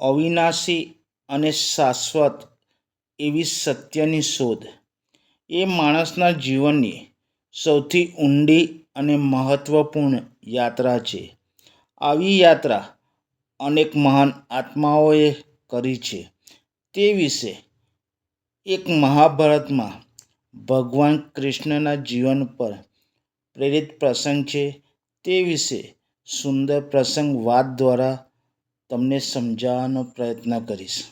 અવિનાશી અને શાશ્વત એવી સત્યની શોધ એ માણસના જીવનની સૌથી ઊંડી અને મહત્ત્વપૂર્ણ યાત્રા છે. આવી યાત્રા અનેક મહાન આત્માઓએ કરી છે. તે વિશે એક મહાભારતમાં ભગવાન કૃષ્ણના જીવન પર પ્રેરિત પ્રસંગ છે. તે વિશે સુંદર પ્રસંગ વાત દ્વારા તમને સમજાવવાનો પ્રયત્ન કરીશ.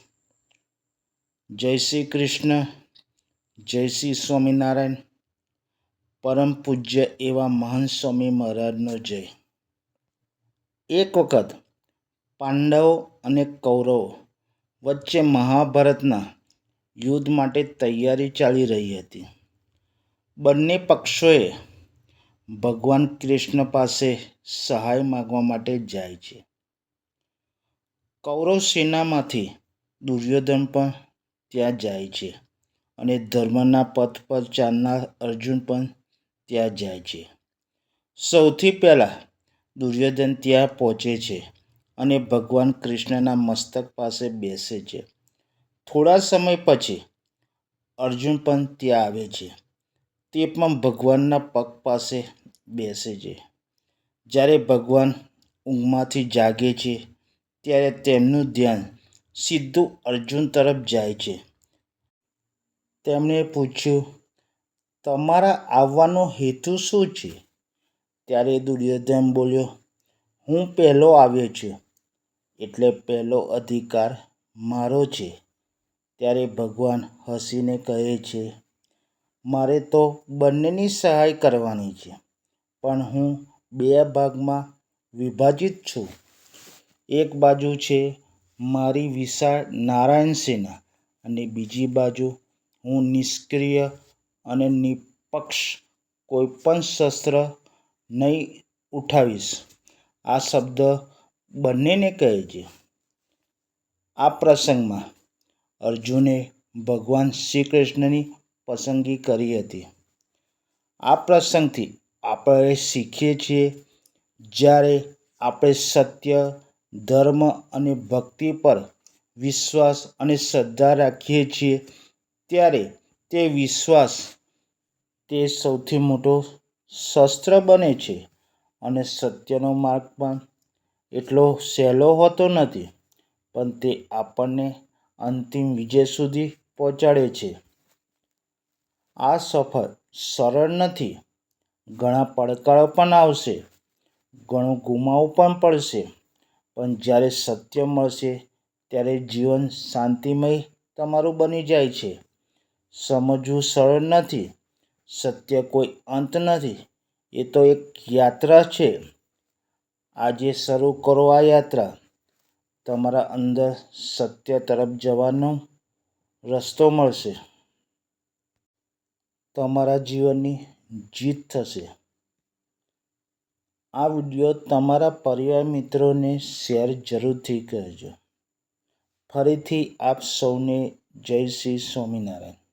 જય શ્રી કૃષ્ણ, જય શ્રી સ્વામિનારાયણ. પરમ પૂજ્ય એવા મહાન સ્વામી મહારાજનો જય. એક વખત પાંડવો અને કૌરવો વચ્ચે મહાભારતના યુદ્ધ માટે તૈયારી ચાલી રહી હતી. બંને પક્ષોએ ભગવાન કૃષ્ણ પાસે સહાય માંગવા માટે જાય છે. કૌરવ સેનામાંથી દુર્યોધન પણ ત્યાં જાય છે અને ધર્મના પથ પર ચાલનાર અર્જુન પણ ત્યાં જાય છે. સૌથી પહેલાં દુર્યોધન ત્યાં પહોંચે છે અને ભગવાન કૃષ્ણના મસ્તક પાસે બેસે છે. થોડા સમય પછી અર્જુન પણ ત્યાં આવે છે. તે પણ ભગવાનના પગ પાસે બેસે છે. જ્યારે ભગવાન ઊંઘમાંથી જાગે છે ત્યારે તેમનું ધ્યાન સીધું અર્જુન તરફ જાય છે. તેમણે પૂછ્યું, તમારા આવવાનો હેતુ શું છે? ત્યારે દુર્યોધન બોલ્યો, હું પહેલો આવ્યો છું એટલે પહેલો અધિકાર મારો છે. ત્યારે ભગવાન હસીને કહે છે, મારે તો બંનેની સહાય કરવાની છે, પણ હું બે ભાગમાં વિભાજિત છું. એક બાજુ છે મારી વિશાળ નારાયણ સેના અને બીજી બાજુ હું નિષ્ક્રિય અને નિષ્પક્ષ કોઈ પણ શસ્ત્ર નહીં ઉઠાવીશ. આ શબ્દ બંનેને કહે છે. આ પ્રસંગમાં અર્જુને ભગવાન શ્રી કૃષ્ણની પસંદગી કરી હતી. આ પ્રસંગથી આપણે શીખીએ છીએ, જ્યારે આપણે સત્ય, ધર્મ અને ભક્તિ પર વિશ્વાસ અને શ્રદ્ધા રાખીએ છીએ ત્યારે તે વિશ્વાસ તે સૌથી મોટો શસ્ત્ર બને છે. અને સત્યનો માર્ગ પણ એટલો સહેલો હોતો નથી, પણ તે આપણને અંતિમ વિજય સુધી પહોંચાડે છે. આ સફર સરળ નથી. ઘણા પડકારો પણ આવશે, ઘણું ગુમાવવું પણ પડશે, પણ જ્યારે સત્ય મળશે ત્યારે જીવન શાંતિમય તમારું બની જાય છે. સમજવું સરળ નથી. સત્ય કોઈ અંત નથી, એ તો એક યાત્રા છે. આજે શરૂ કરો આ યાત્રા. તમારા અંદર સત્ય તરફ જવાનો રસ્તો મળશે. તમારા જીવનની જીત થશે. આ વિડીયો તમારા પરિવાર મિત્રોને શેર જરૂરથી કરજો. ફરીથી આપ સૌને જય શ્રી સ્વામિનારાયણ.